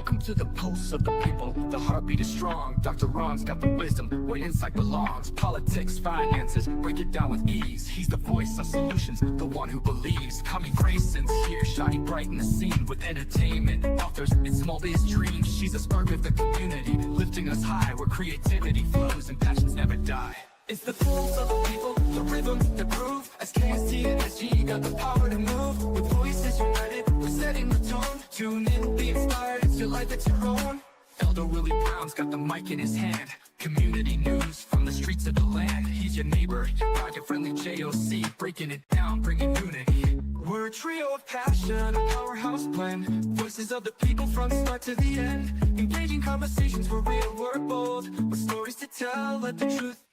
Welcome to the pulse of the people. The heartbeat is strong. Dr. Ron's got the wisdom where insight belongs. Politics, finances, break it down with ease. He's the voice of solutions, the one who believes. Kami Grayson's here, shining bright in the scene with entertainment, authors, and small biz dreams. She's a spark of the community, lifting us high where creativity flows and passions never die. It's the pulse of the people, the rhythm, the groove. SKST and SG got the power to move. With voices united, we're setting the tone. Tune in, be inspired, it's your life, it's your own. Elder Willie Brown's got the mic in his hand. Community news from the streets of the land. He's your neighbor, pocket-friendly JOC, breaking it down, bringing unity. We're a trio of passion, a powerhouse blend. Voices of the people from start to the end. Engaging conversations, we're real, we're bold. With stories to tell, let the truth.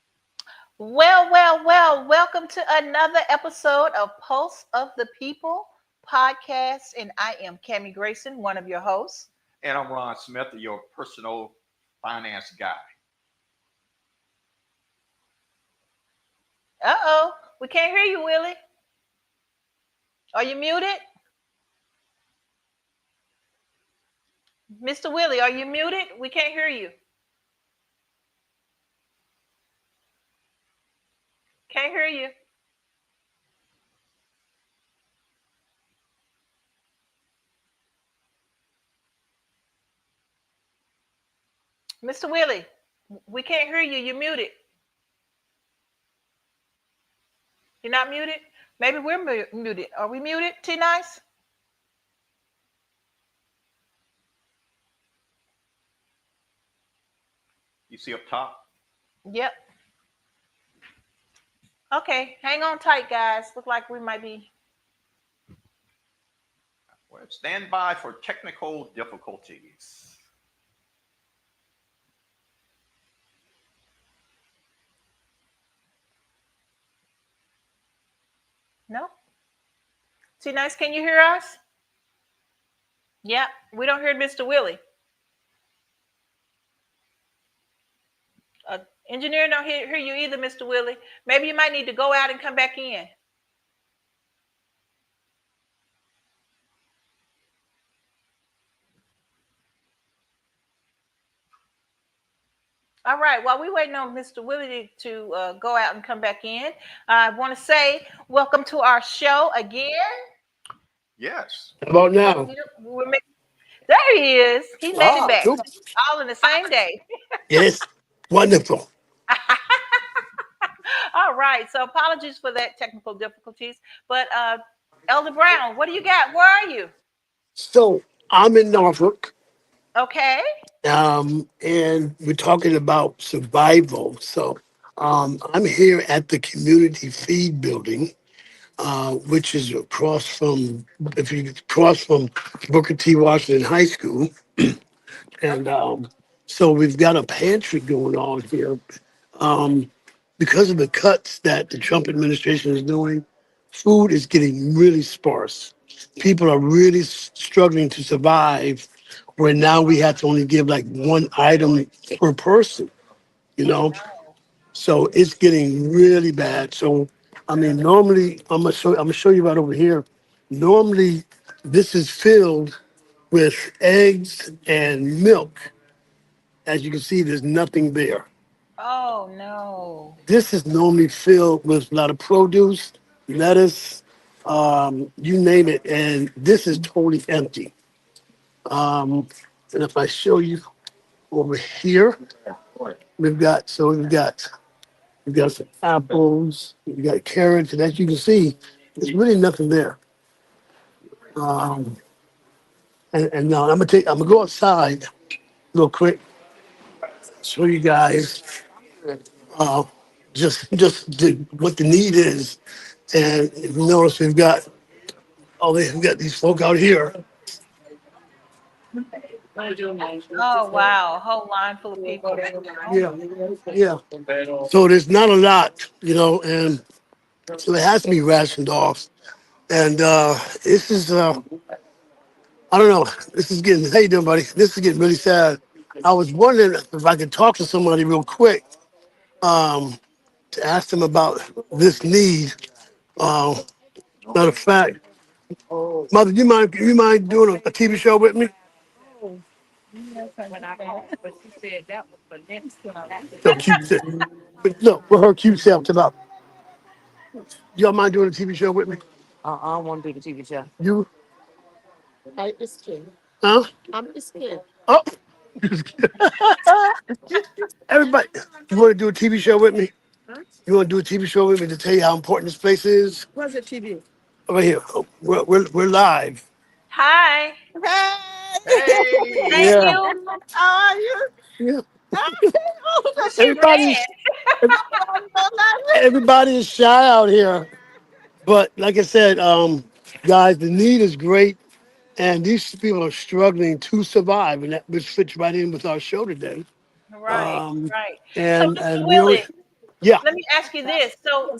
Well, welcome to another episode of Pulse of the People podcast, and I am Kami Grayson, one of your hosts. And I'm Ron Smith, your personal finance guy. Uh-oh, we can't hear you, Willie. Are you muted? Mr. Willie, are you muted? We can't hear you. Can't hear you. Mr. Willie, we can't hear you. You're muted. You're not muted? Maybe we're muted. Are we muted, T-Nice? You see up top? Yep. Okay, hang on tight, guys. Look like we might be. Well, stand by for technical difficulties. No? T-Nice, can you hear us? Yep, we don't hear Mr. Willie. Engineer don't hear you either, Mr. Willie. Maybe you might need to go out and come back in. All right, while we're waiting on Mr. Willie to go out and come back in, I want to say welcome to our show again. Yes. How about now? There he is. He made it back. Super. All in the same day. Yes, wonderful. All right, so apologies for that technical difficulties, but Elder Brown, what do you got? Where are you? So I'm in Norfolk, Okay. and we're talking about survival. So I'm here at the Community Feed Building, which is across from, if you cross from Booker T. Washington High School, and so we've got a pantry going on here. Because of the cuts that the Trump administration is doing, food is getting really sparse. People are really struggling to survive, where now we have to only give like one item per person, you know? So it's getting really bad. So, I mean, normally, I'm gonna show you right over here. Normally, this is filled with eggs and milk. As you can see, there's nothing there. Oh, no. This is normally filled with a lot of produce, lettuce, you name it, and this is totally empty. And if I show you over here, we've got some apples, we've got carrots, and as you can see, there's really nothing there. And now I'm gonna go outside real quick, show you guys just what the need is. And if you notice, we've got these folk out here. Oh, wow. A whole line full of people. Yeah. So there's not a lot, and so it has to be rationed off. And this is, I don't know, how you doing, buddy? This is getting really sad. I was wondering if I could talk to somebody real quick to ask them about this need. Matter of fact, Mother, you mind doing a TV show with me? But she said that was for next time. No, cute. But look, with her cute self about. Y'all mind doing a TV show with me? I don't want to do the TV show. You? Hey, it's Kim. Huh? I'm Miss Kim. Oh. Everybody, you want to do a TV show with me? Huh? You want to do a TV show with me to tell you how important this place is? What's the TV? Right here. Oh, we're live. Hi. Hey! Thank Hey, Yeah. you. How are you? Yeah. Oh, that's She ran. Everybody's everybody is shy out here. But like I said, guys, the need is great, and these people are struggling to survive, and that which fits right in with our show today. Right, Um, right. So, and Mr. and we always, Willie, yeah, let me ask you this. So,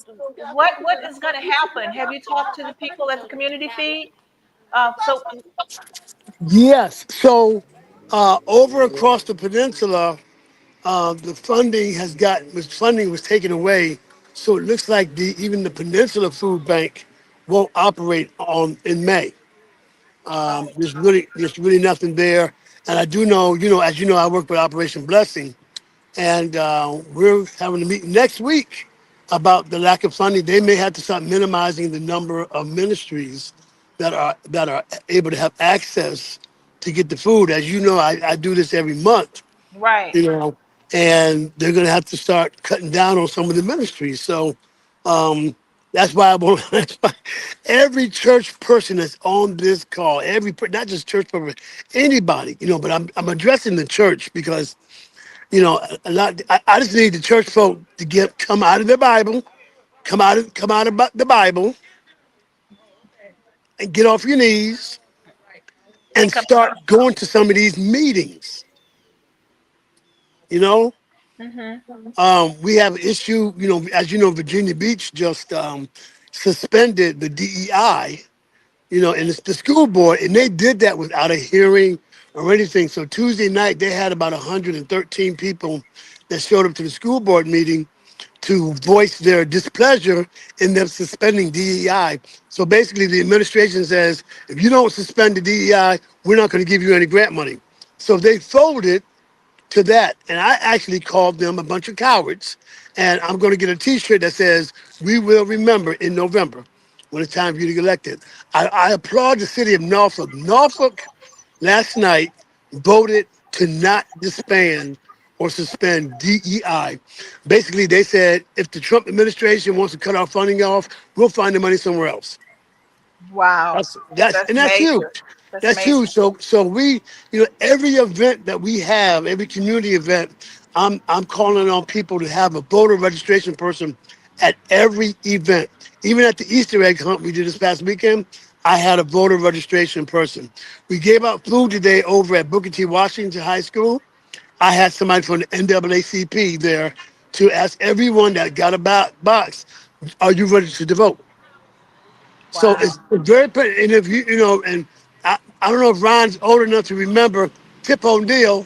what is going to happen? Have you talked to the people at the community feed? So, yes. So over across the peninsula, the funding was taken away, so it looks like even the Peninsula Food Bank won't operate on in May. oh, There's really nothing there, and I do know, as you know, I work with Operation Blessing, and we're having a meeting next week about the lack of funding. They may have to start minimizing the number of ministries that are able to have access to get the food. As you know, I do this every month, right, you know, and they're going to have to start cutting down on some of the ministries. So um, that's why I want that's why every church person that's on this call, not just church person, anybody, but I'm addressing the church because a lot. I just need the church folk to come out of the Bible, come out about the Bible, and get off your knees and and come. start going to some of these meetings. You know, Mm-hmm. we have an issue. As you know, Virginia Beach just suspended the DEI. And it's the school board, and they did that without a hearing or anything. So Tuesday night, they had about 113 people that showed up to the school board meeting to voice their displeasure in them suspending DEI. So basically, the administration says, if you don't suspend the DEI, we're not going to give you any grant money. So they folded to that. And I actually called them a bunch of cowards. And I'm going to get a T-shirt that says, "We will remember in November when it's time for you to get elected." I applaud the city of Norfolk. Norfolk last night voted to not disband or suspend DEI. Basically, they said if the Trump administration wants to cut our funding off, we'll find the money somewhere else. Wow, That's major. huge. That's That's major. huge. So we, every event that we have, every community event, I'm calling on people to have a voter registration person at every event. Even at the Easter egg hunt we did this past weekend, I had a voter registration person. We gave out food today over at Booker T. Washington High School. I had somebody from the NAACP there to ask everyone that got a box, "Are you registered to vote?" So Wow. it's very, and if and I don't know if Ron's old enough to remember Tip O'Neill,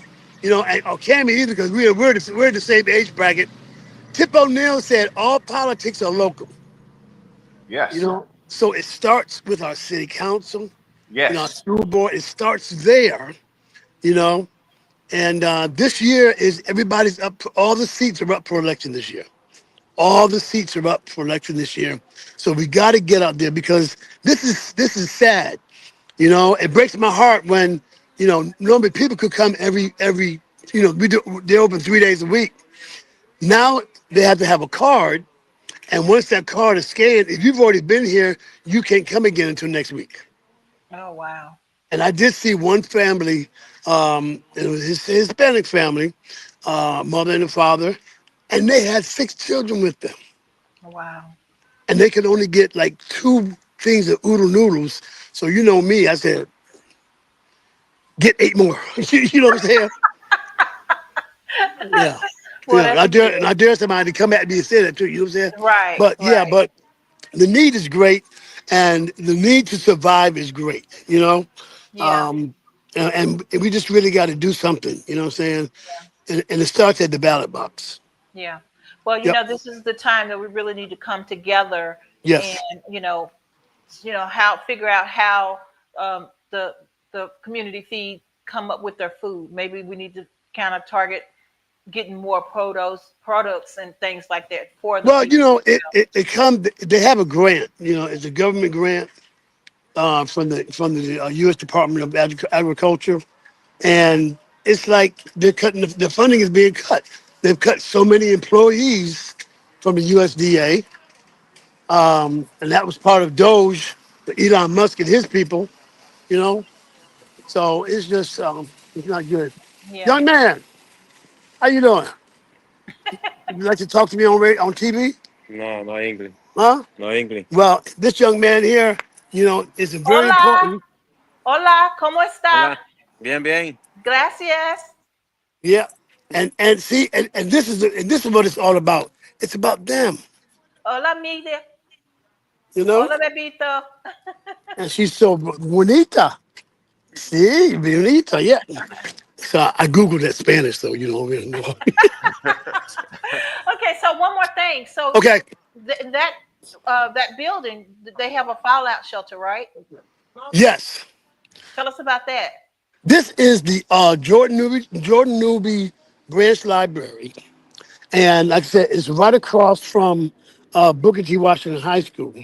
or Cammy either, because we're the same age bracket. Tip O'Neill said all politics are local. yes, So it starts with our city council, our yes. school board. It starts there, you know. And this year is everybody's up. All the seats are up for election this year. All the seats are up for election this year. So we got to get out there because this is sad. It breaks my heart when normally people could come every they're open 3 days a week. Now they have to have a card, and once that card is scanned, if you've already been here, you can't come again until next week. Oh, wow. And I did see one family, it was his Hispanic family, mother and a father, and they had 6 children with them. Wow. And they could only get like 2 things of oodle noodles. So you know me, I said, get 8 more. You know what I'm saying? Yeah. Well, Yeah. And that's good. I dare somebody to come at me and say that too. You know what I'm saying? Right, But yeah, right. but the need is great, and the need to survive is great. Yeah, Um, and we just really got to do something, you know what I'm saying? And it starts at the ballot box. yeah. Well, Yep. this is the time that we really need to come together and, Yes. how figure out how the community feed come up with their food. Maybe we need to kind of target getting more products and things like that for the Well, people. it comes. They have a grant. It's a government grant from the U.S. Department of Agriculture, and it's like they're cutting the funding is being cut. They've cut so many employees from the USDA, and that was part of Doge, Elon Musk and his people. You know, so it's just it's not good. Yeah. Young man, how you doing? Would you like to talk to me on TV? No, no English. Huh? No English. Well, this young man here, is very Hola. important. Hola, ¿cómo está? Hola. Bien, bien. Gracias. Yeah, and see, and this is what it's all about. It's about them, Hola, amiga. you know. Hola, bebito. And she's so bonita. See, bonita. Yeah. So I googled that Spanish, though. Okay, so one more thing. So Okay. that building, they have a fallout shelter, right? Yes. Tell us about that. This is the Jordan Newby Branch Library, and like I said, it's right across from Booker T. Washington High School,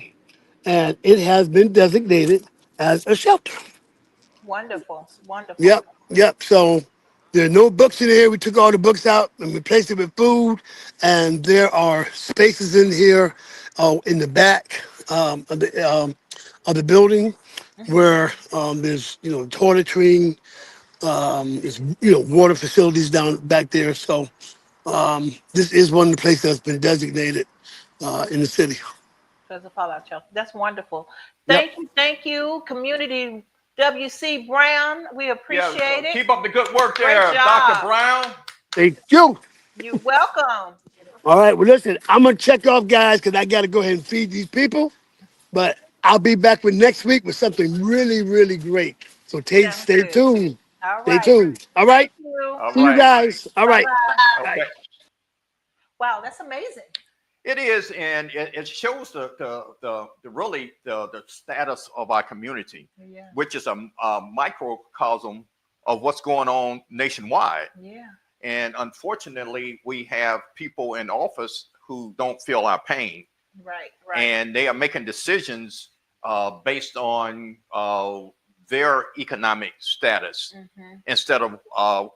and it has been designated as a shelter. Wonderful, wonderful. Yep, yep. So there are no books in here. We took all the books out and replaced it with food, and there are spaces in here, in the back of the building, Mhm. where there's toiletry, there's water facilities down back there. So this is one of the places that's been designated in the city. There's a fallout shelter. That's wonderful. Yep. Thank you, community WC Brown. We Yeah, appreciate it. keep up the good work Great there, job. Dr. Brown. Thank you. You're welcome. All right. Well, listen, I'm gonna check off, guys, because I got to go ahead and feed these people. But I'll be back with next week with something really, really great. So Sounds stay good. tuned. All Stay right. tuned. All right. Thank you. All See you right. guys. All Bye right. bye. Bye. Okay. Wow, that's amazing. It is, and it shows the really the status of our community, Yeah. which is a microcosm of what's going on nationwide. Yeah. And unfortunately, we have people in office who don't feel our pain, Right. Right. and they are making decisions based on their economic status Mhm. instead of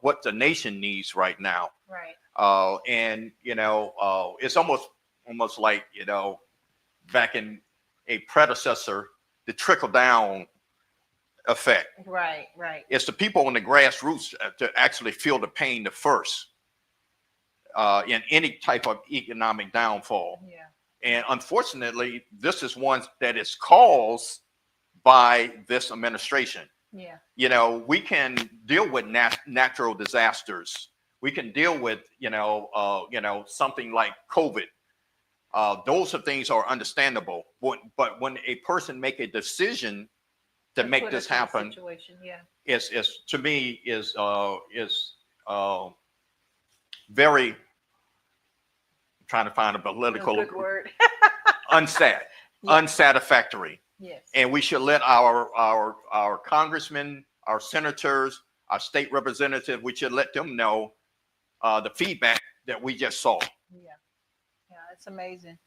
what the nation needs right now. Right. And it's almost like back in a predecessor, the trickle down effect. Right. Right. It's the people on the grassroots to actually feel the pain the first in any type of economic downfall. Yeah. And unfortunately, this is one that is caused by this administration. Yeah. We can deal with natural disasters. We can deal with, something like COVID. Those are things are understandable. But when a person make a decision to make Put this us in a happen, situation. Yeah. is to me is very, I'm trying to find a political Good word. unsatisfactory. Yes. And we should let our congressmen, our senators, our state representatives, we should let them know the feedback that we just saw. Yeah. Yeah. It's amazing.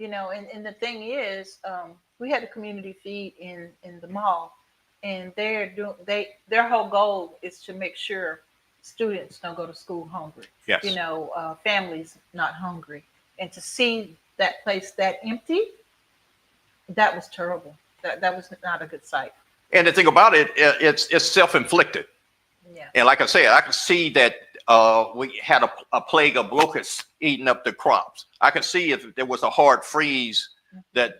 And the thing is, we had a community feed in the mall, and their whole goal is to make sure students don't go to school hungry. Yes. Families not hungry, and to see that place that empty, that was terrible. That was not a good sight. And the thing about it, it's self-inflicted. Yeah. And like I said, I could see that we had a plague of locusts eating up the crops. I could see if there was a hard freeze that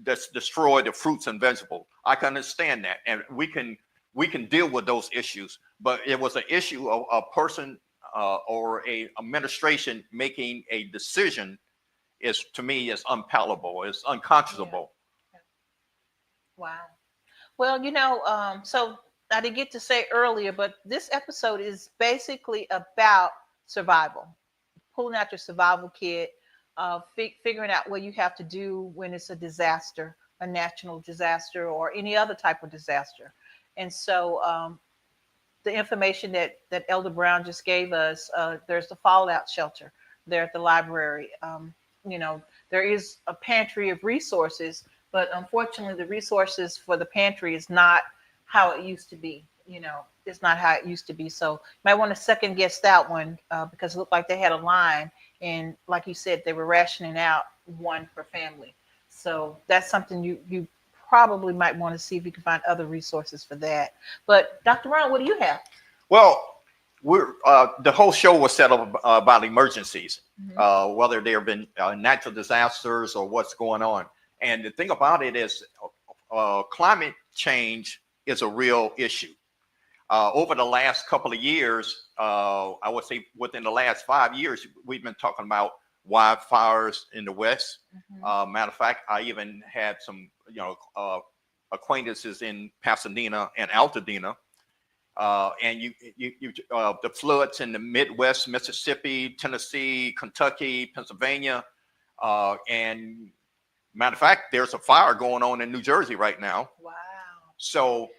that's destroyed the fruits and vegetables. I can understand that, and we can deal with those issues. But it was an issue of a person or a administration making a decision to me is unpalatable. It's unconscionable. Yeah. Wow. Well, so I didn't get to say earlier, but this episode is basically about survival, pulling out your survival kit, figuring out what you have to do when it's a disaster, a natural disaster, or any other type of disaster. And so the information that Elder Brown just gave us. There's the fallout shelter there at the library. You know, there is a pantry of resources, but unfortunately, the resources for the pantry is not how it used to be. You know, it's not how it used to be. So you might want to second guess that one because it looked like they had a line, and like you said, they were rationing out one per family. So that's something you probably might want to see if you can find other resources for that. But Dr. Ron, what do you have? Well, we're the whole show was set up about emergencies, whether there have been natural disasters or what's going on. And the thing about it is climate change is a real issue. Over the last couple of years, I would say within the last 5 years, we've been talking about wildfires in the West. Matter of fact, I even had some, acquaintances in Pasadena and Altadena. And the floods in the Midwest, Mississippi, Tennessee, Kentucky, Pennsylvania. And matter of fact, there's a fire going on in New Jersey right now. Wow. So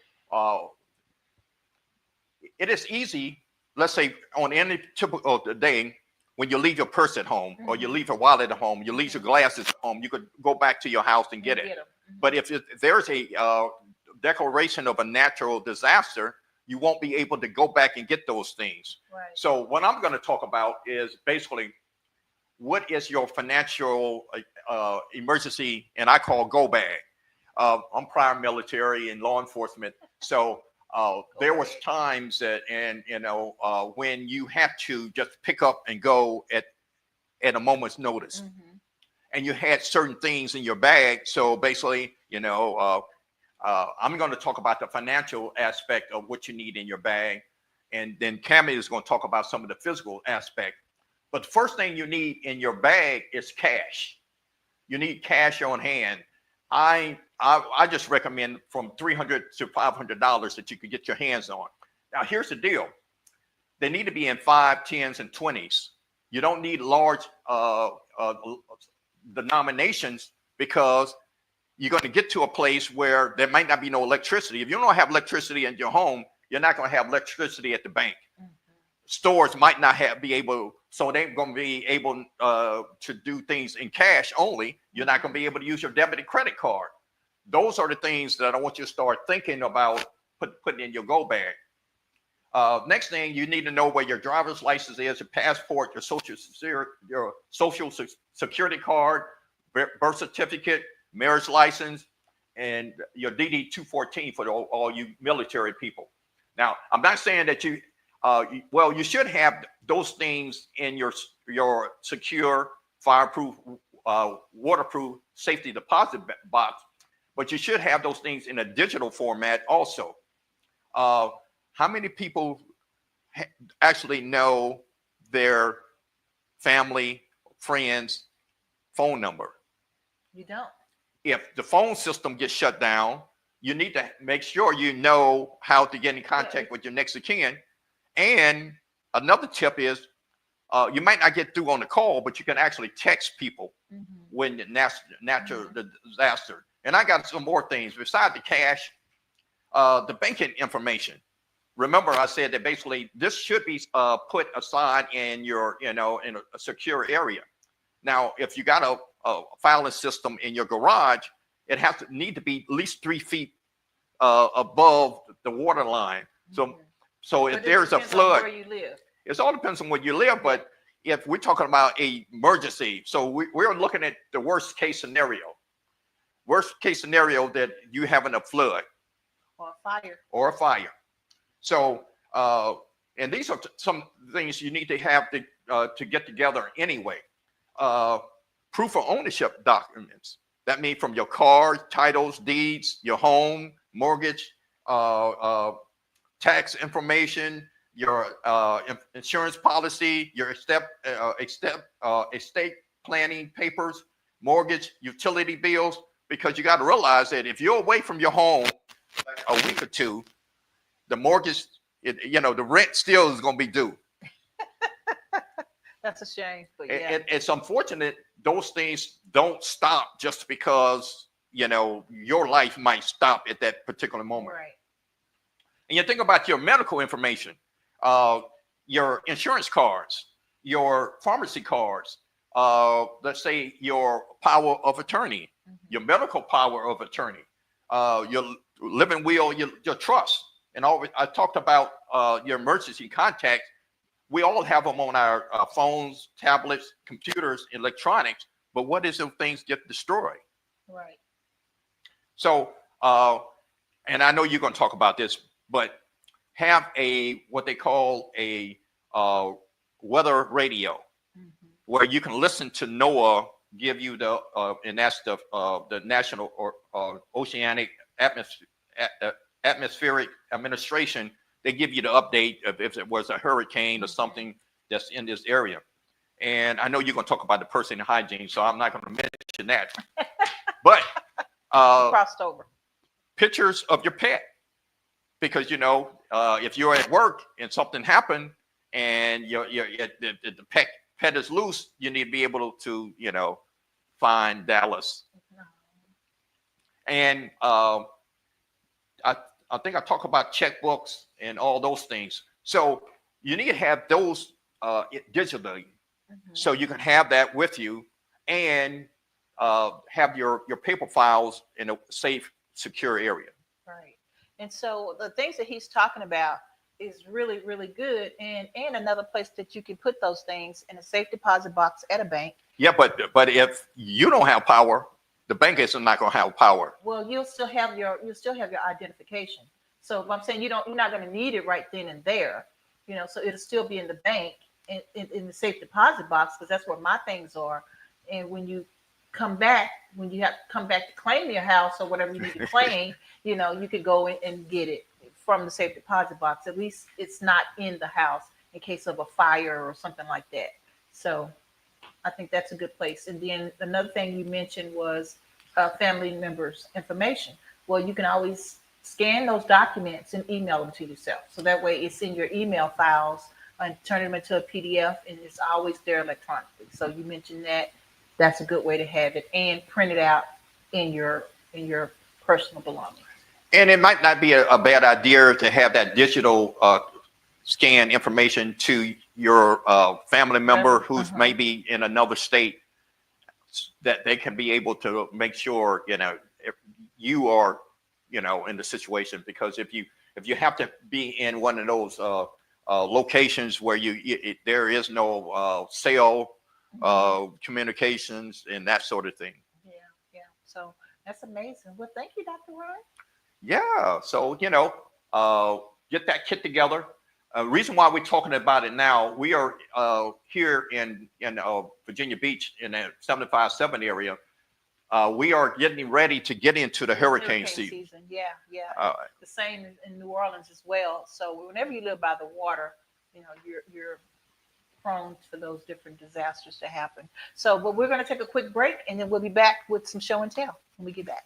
it is easy, let's say on any typical day, when you leave your purse at home or you leave your wallet at home, you leave your glasses at home, you could go back to your house and get it. But if there's a declaration of a natural disaster, you won't be able to go back and get those things. Right. So what I'm going to talk about is basically what is your financial emergency, and I call go bag. I'm prior military and law enforcement, so there was times that, when you have to just pick up and go at a moment's notice, and you had certain things in your bag. So basically, I'm going to talk about the financial aspect of what you need in your bag, and then Kami is going to talk about some of the physical aspect. But the first thing you need in your bag is cash. You need cash on hand. I just recommend from $300 to $500 that you can get your hands on. Now, here's the deal. They need to be in 5, 10s, and 20s. You don't need large denominations because you're going to get to a place where there might not be no electricity. If you don't have electricity in your home, you're not going to have electricity at the bank. Stores might not be able, so they're going to be able to do things in cash only. You're not going to be able to use your debit and credit card. Those are the things that I want you to start thinking about putting in your go bag. Next thing, you need to know where your driver's license is, your passport, your social security card, birth certificate, marriage license, and your DD-214 for all you military people. Now, I'm not saying that you should have those things in your secure, fireproof, waterproof safety deposit box, but you should have those things in a digital format also. How many people actually know their family, friends' phone number? You don't. If the phone system gets shut down, you need to make sure you know how to get in contact with your next of kin. And another tip is you might not get through on the call, but you can actually text people when the natural disaster. And I got some more things besides the cash, the banking information. Remember, I said that basically this should be put aside in your, in a secure area. Now, if you got a filing system in your garage, it has to need to be at least 3 feet above the water line. So if there's a flood, where you live. It all depends on where you live. But if we're talking about a emergency, so we're looking at the worst case scenario. Worst case scenario that you having a flood or a fire. So and these are some things you need to have to get together anyway. Proof of ownership documents. That means from your car, titles, deeds, your home, mortgage, tax information, your insurance policy, your estate planning papers, mortgage, utility bills, because you got to realize that if you're away from your home a week or two, the mortgage, the rent still is going to be due. That's a shame, but yeah. It's unfortunate those things don't stop just because, your life might stop at that particular moment. Right. And you think about your medical information, your insurance cards, your pharmacy cards, let's say your power of attorney, your medical power of attorney, your living will, your trust. And all I talked about your emergency contacts. We all have them on our phones, tablets, computers, electronics. But what if those things get destroyed? Right. So, and I know you're going to talk about this, but have what they call a weather radio, where you can listen to NOAA give you and that's the National Oceanic Atmospheric Administration. They give you the update of if it was a hurricane or something that's in this area. And I know you're going to talk about the personal hygiene, so I'm not going to mention that. But Crossed over. pictures of your pet, because if you're at work and something happened and the pet is loose, you need to be able to find Dallas. And I think I talk about checkbooks and all those things. So you need to have those digitally, so you can have that with you and have your paper files in a safe, secure area. Right. And so the things that he's talking about is really, really good. And another place that you can put those things in a safe deposit box at a bank. Yeah, but if you don't have power, the bank is not going to have power. Well, you'll still have your identification. So I'm saying you're not going to need it right then and there. So it'll still be in the bank in the safe deposit box, because that's where my things are. And when you come back, when you have to come back to claim your house or whatever you need to claim, you could go in and get it from the safe deposit box. At least it's not in the house in case of a fire or something like that. So I think that's a good place. And then another thing you mentioned was family members' information. Well, you can always scan those documents and email them to yourself. So that way it's in your email files and turn them into a PDF, and it's always there electronically. So you mentioned that. That's a good way to have it, and print it out in your personal belongings. And it might not be a bad idea to have that digital scan information to your family member who's maybe in another state, that they can be able to make sure if you are in the situation. Because if you have to be in one of those locations where there is no cell communications and that sort of thing. Yeah. So that's amazing. Well, thank you, Dr. Ron. Yeah. So get that kit together. Reason why we're talking about it now, we are here in Virginia Beach in the 75-7 area. We are getting ready to get into the hurricane season. Yeah. The same in New Orleans as well. So whenever you live by the water, you're prone for those different disasters to happen. So, but we're going to take a quick break, and then we'll be back with some show and tell when we get back.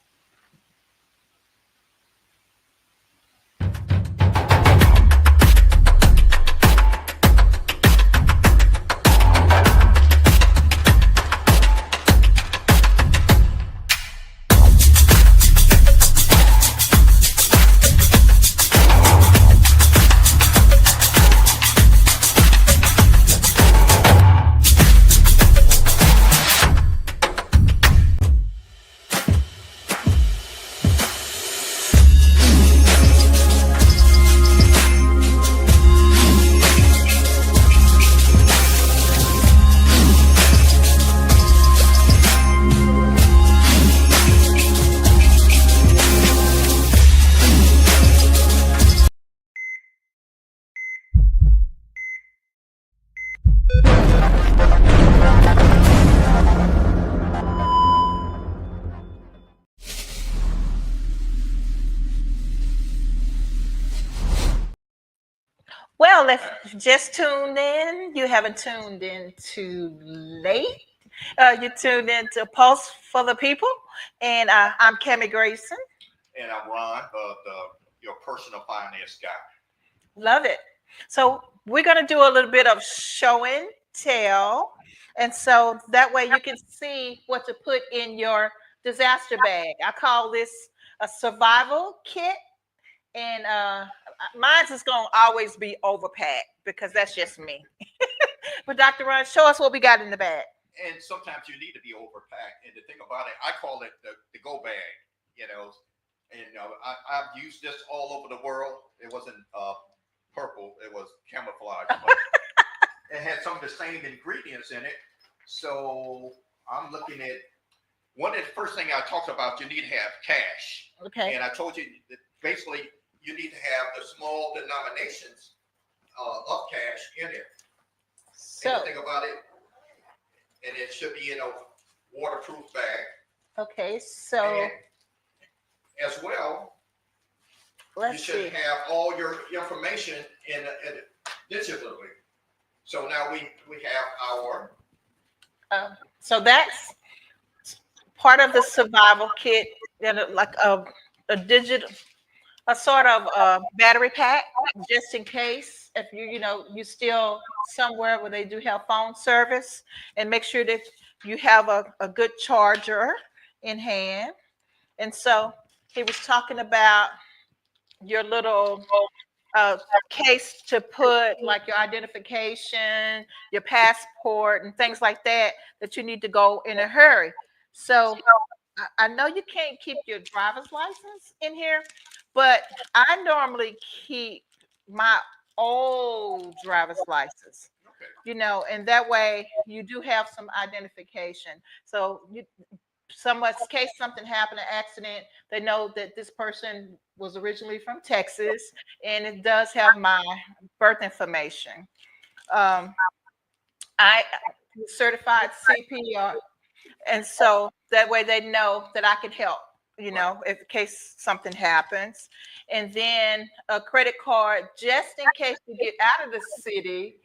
Well, if you just tuned in, you haven't tuned in too late. You tuned in to Pulse for the People, and I'm Kami Grayson. And I'm Ron, your personal finance guy. Love it. So we're going to do a little bit of show and tell, and so that way you can see what to put in your disaster bag. I call this a survival kit, and mine's is gonna always be overpacked because that's just me. But Dr. Ron, show us what we got in the bag. And sometimes you need to be overpacked. And the thing about it, I call it the go bag, you know. And I've used this all over the world. It wasn't purple, it was camouflage. But it had some of the same ingredients in it. So I'm looking at one of the first thing I talked about, you need to have cash. Okay. And I told you that basically you need to have the small denominations of cash in it. So And the thing about it, and it should be in a waterproof bag. okay, so And as well, you let's should see. have all your information in digitally. So now we have our So that's part of the survival kit, like a digital, a sort of battery pack, just in case if you still somewhere where they do have phone service, and make sure that you have a good charger in hand. And so he was talking about your little case to put like your identification, your passport, and things like that you need to go in a hurry. So I know you can't keep your driver's license in here, but I normally keep my old driver's license, and that way you do have some identification. So in case something happened, an accident, they know that this person was originally from Texas, and it does have my birth information. I certified CPR, and so that way they know that I can help, if in case something happens. And then a credit card just in case you get out of the city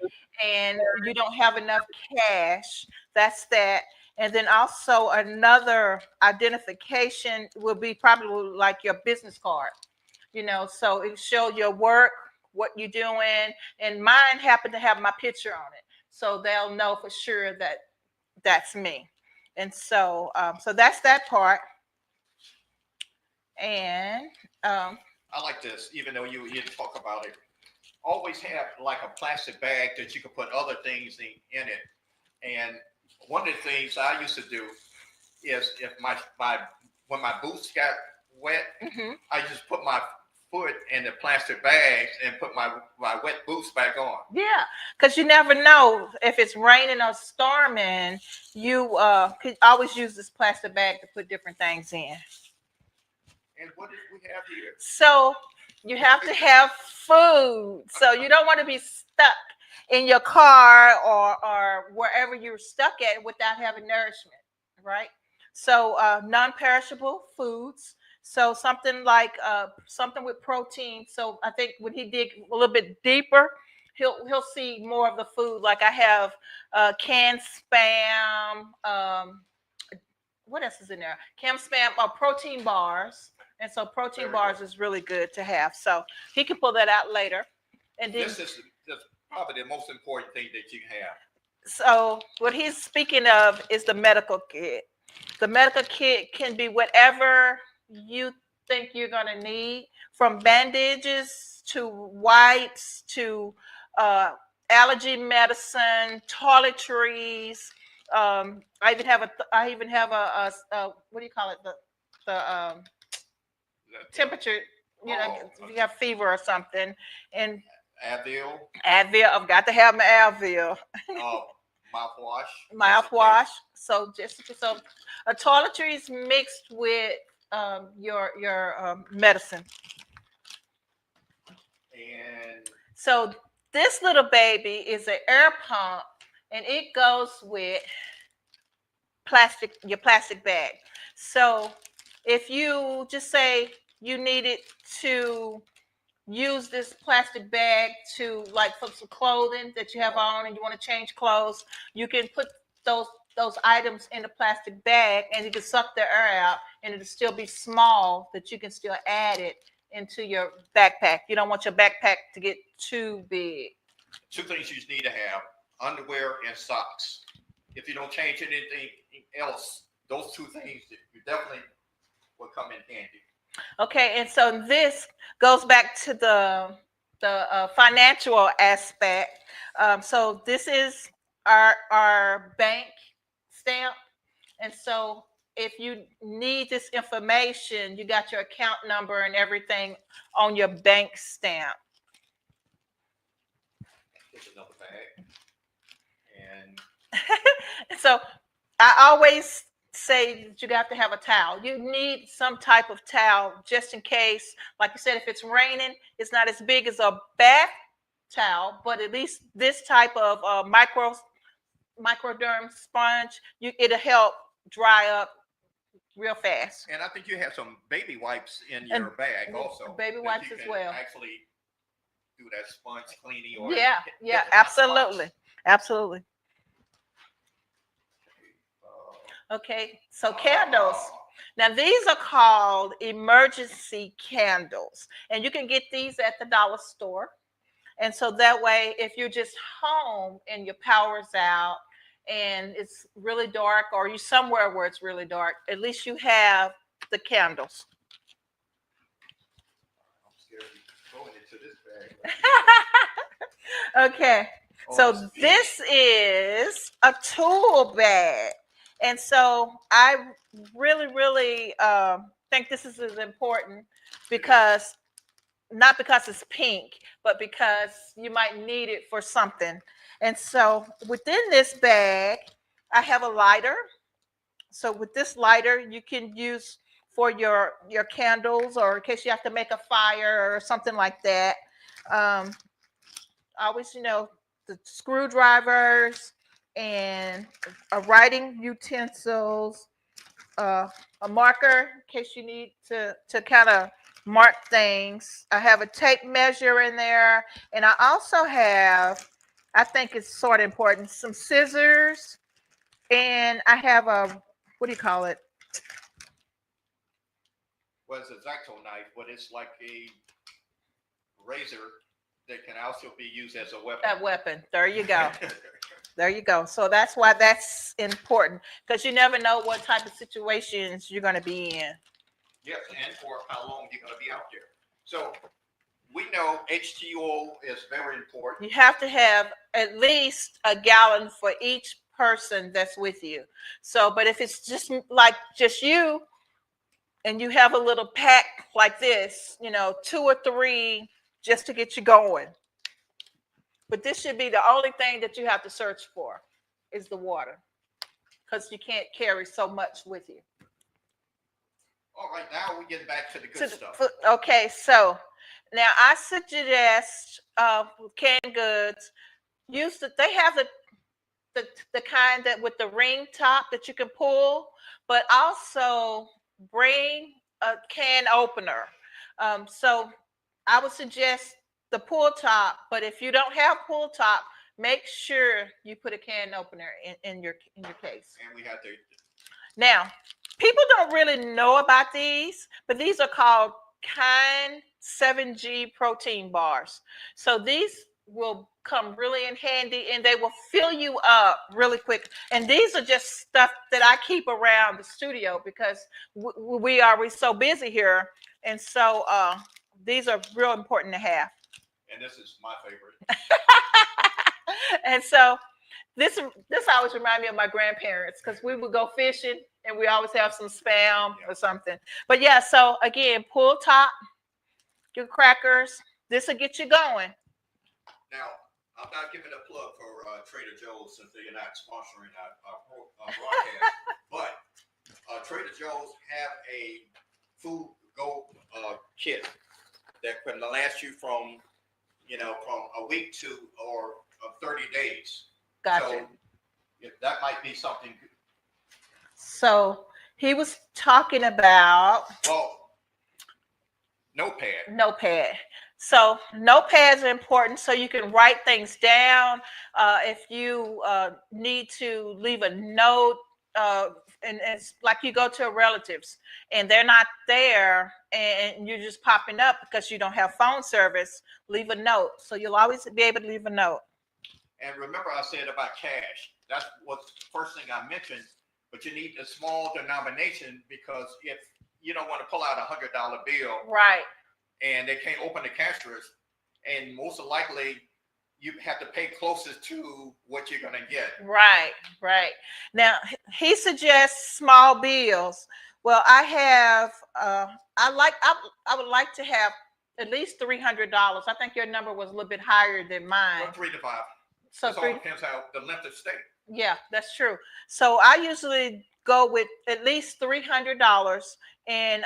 and you don't have enough cash. That's that. And then also another identification will be probably like your business card, so it shows your work, what you're doing. And mine happened to have my picture on it, so they'll know for sure that that's me. And so so that's that part. And I like this, even though you didn't talk about it. Always have like a plastic bag that you can put other things in it. And one of the things I used to do is if when my boots got wet, I just put my foot in the plastic bags and put my wet boots back on. yeah, because you never know if it's raining or storming. You could always use this plastic bag to put different things in. And what did we have here? So you have to have food. So you don't want to be stuck in your car or wherever you're stuck at without having nourishment, right? So non-perishable foods. So something like something with protein. So I think when he dig a little bit deeper, he'll see more of the food. Like I have canned Spam. What else is in there? Canned Spam or protein bars. And so protein bars is really good to have. So he can pull that out later. And then This is probably the most important thing that you have. so what he's speaking of is the medical kit. The medical kit can be whatever you think you're going to need, from bandages to wipes to allergy medicine, toiletries. I even have a what do you call it? The temperature. If you have fever or something, and Advil. I've got to have my Advil. Mouthwash. So a toiletry is mixed with your medicine. And So this little baby is an air pump, and it goes with your plastic bag. So if you just say you needed to use this plastic bag to like for some clothing that you have on and you want to change clothes, you can put those items in the plastic bag, and you can suck the air out, and it'll still be small that you can still add it into your backpack. You don't want your backpack to get too big. Two things you need to have: underwear and socks. If you don't change anything else, those two things you definitely will come in handy. Okay, and so this goes back to the financial aspect. So this is our bank stamp, and so if you need this information, you got your account number and everything on your bank stamp. Here's another bag. And So I always say that you got to have a towel. You need some type of towel just in case, like you said, if it's raining, it's not as big as a bath towel, but at least this type of microderm sponge, it'll help dry up real fast. I think you have some baby wipes in And your bag also. baby that wipes you as can well. Actually do that sponge cleaning or Yeah, hit the hot absolutely, spots. absolutely. Okay, so candles. Now these are called emergency candles, and you can get these at the dollar store. And so that way, if you're just home and your power's out and it's really dark, or you're somewhere where it's really dark, at least you have the candles. I'm scared of going into this bag. Okay, so this is a tool bag. And so I really think this is important because not because it's pink, but because you might need it for something. And so within this bag, I have a lighter. So with this lighter, you can use for your candles, or in case you have to make a fire or something like that. Always, the screwdrivers and writing utensils, a marker in case you need to kind of mark things. I have a tape measure in there, and I also have, I think it's sort of important, some scissors, and I have a, what do you call it? Well, it's a X-Acto knife, but it's like a razor that can also be used as a weapon. That weapon. There you go. There you go. So that's why that's important, because you never know what type of situations you're going to be in. Yes, and for how long you're going to be out there. So we know H2O is very important. You have to have at least a gallon for each person that's with you. So, but if it's just you, and you have a little pack like this, 2 or 3 just to get you going. But this should be the only thing that you have to search for is the water, because you can't carry so much with you. All right, now we get back to the good stuff. Okay, so now I suggest canned goods. They have the kind that with the ring top that you can pull, but also bring a can opener. So I would suggest the pull top, but if you don't have pull top, make sure you put a can opener in your case. And we have to. Now, people don't really know about these, but these are called Kind 7G protein bars. So these will come really in handy, and they will fill you up really quick. And these are just stuff that I keep around the studio because we are so busy here. And so these are real important to have. And this is my favorite. And so this always reminds me of my grandparents, because we would go fishing and we always have some spam or something. But yeah, so again, pull top, your crackers. This will get you going. Now, I'm not giving a plug for Trader Joe's since they're not sponsoring our broadcast, but Trader Joe's have a food go kit that can last you from a week to or 30 days. Gotcha. So that might be something. So he was talking about notepad. So notepads are important so you can write things down. If you need to leave a note, and it's like you go to relatives and they're not there and you're just popping up because you don't have phone service, leave a note. So you'll always be able to leave a note. And remember I said about cash. That's what's the first thing I mentioned, but you need a small denomination because if you don't want to pull out $100 bill Right. and they can't open the cash register, and most likely you have to pay closest to what you're going to get. Right. Right. Now he suggests small bills. Well, I have. I would like to have at least $300. I think your number was a little bit higher than mine. Well, 3 to 5. So It all depends how the length of stay. Yeah, that's true. So I usually go with at least $300, and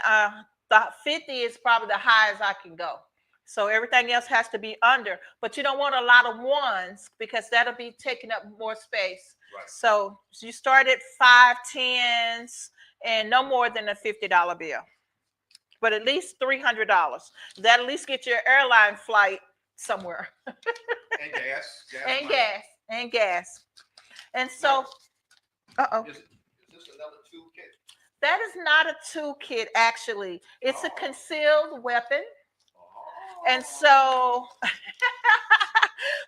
the 50 is probably the highest I can go. So everything else has to be under, but you don't want a lot of ones because that'll be taking up more space. Right. So you start at 5 10s and no more than a $50 bill, but at least $300. That at least get your airline flight somewhere. And gas. And money. gas. And gas. And so, Is this another toolkit? that is not a toolkit, actually. It's a concealed weapon. Oh. And so,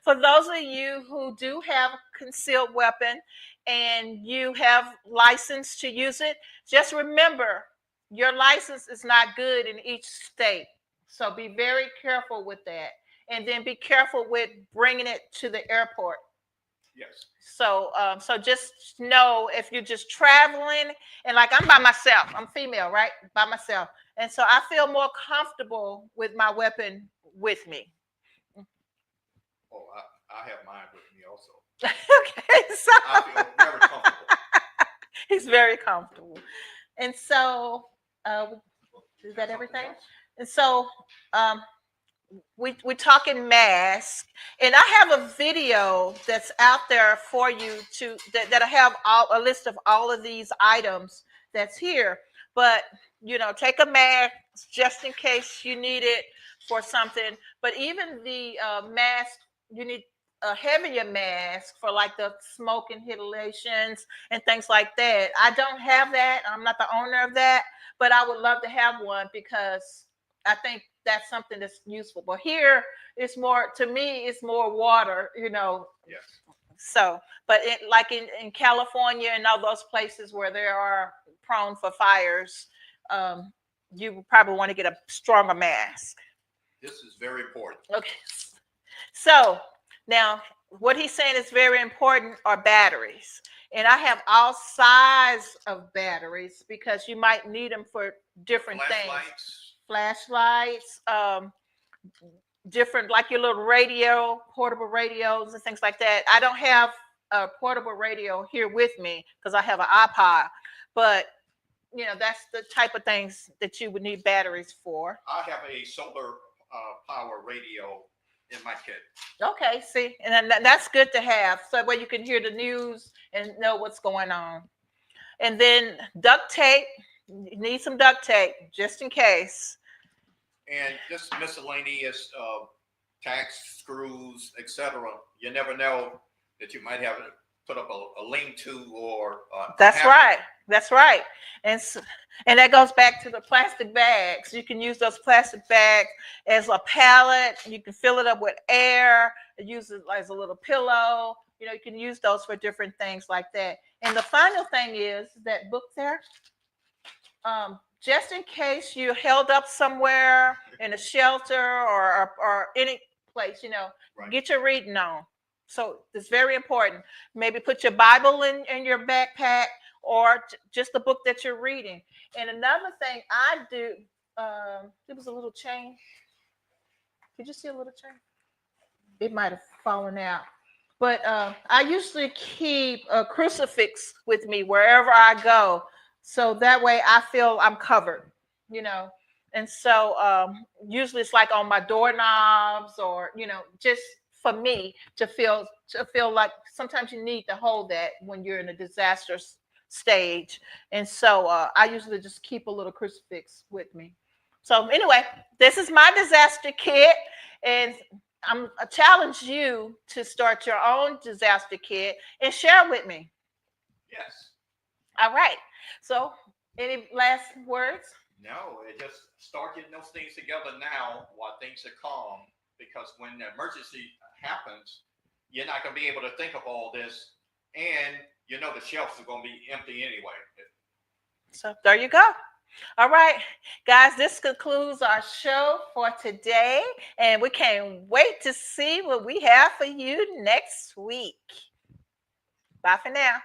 for those of you who do have a concealed weapon and you have license to use it, just remember your license is not good in each state. So be very careful with that. And then be careful with bringing it to the airport. Yes. So, so just know if you're just traveling and like I'm by myself, I'm female, right? By myself. And so I feel more comfortable with my weapon with me. Oh, I have mine with me also. Okay, so I feel very comfortable. he's very comfortable. And so, is that Something everything? else? And so, we're talking masks, and I have a video that's out there for you that I have a list of all of these items that's here. But take a mask just in case you need it for something. But even the mask, you need a heavier mask for like the smoke inhalations and things like that. I don't have that. I'm not the owner of that, but I would love to have one because I think that's something that's useful. But here it's more, to me, it's more water, Yes. So, but like in California and all those places where there are prone for fires, you probably want to get a stronger mask. This is very important. Okay. So now what he's saying is very important are batteries. And I have all size of batteries because you might need them for different things. Flashlights, different, like your little radio, portable radios and things like that. I don't have a portable radio here with me because I have an iPod, but that's the type of things that you would need batteries for. I have a solar power radio in my kit. Okay, see, and then that's good to have, so that way you can hear the news and know what's going on. And then duct tape. You need some duct tape just in case. And just miscellaneous tacks, screws, etc. You never know that you might have to put up a lean-to or. That's right. That's right. And that goes back to the plastic bags. You can use those plastic bags as a pallet. You can fill it up with air. Use it as a little pillow. You can use those for different things like that. And the final thing is that book there. Just in case you held up somewhere in a shelter or any place, Right. Get your reading on. So it's very important. Maybe put your Bible in your backpack or just the book that you're reading. And another thing I do, there was a little chain. Did you see a little chain? It might have fallen out. But I usually keep a crucifix with me wherever I go. So that way I feel I'm covered, And so usually it's like on my doorknobs or, just for me to feel like sometimes you need to hold that when you're in a disaster stage. And so I usually just keep a little crucifix with me. So anyway, this is my disaster kit. And I challenge you to start your own disaster kit and share with me. Yes. All right. So, any last words? No, just start getting those things together now while things are calm, because when the emergency happens, you're not going to be able to think of all this, and the shelves are going to be empty anyway. So there you go. All right, guys, this concludes our show for today, and we can't wait to see what we have for you next week. Bye for now.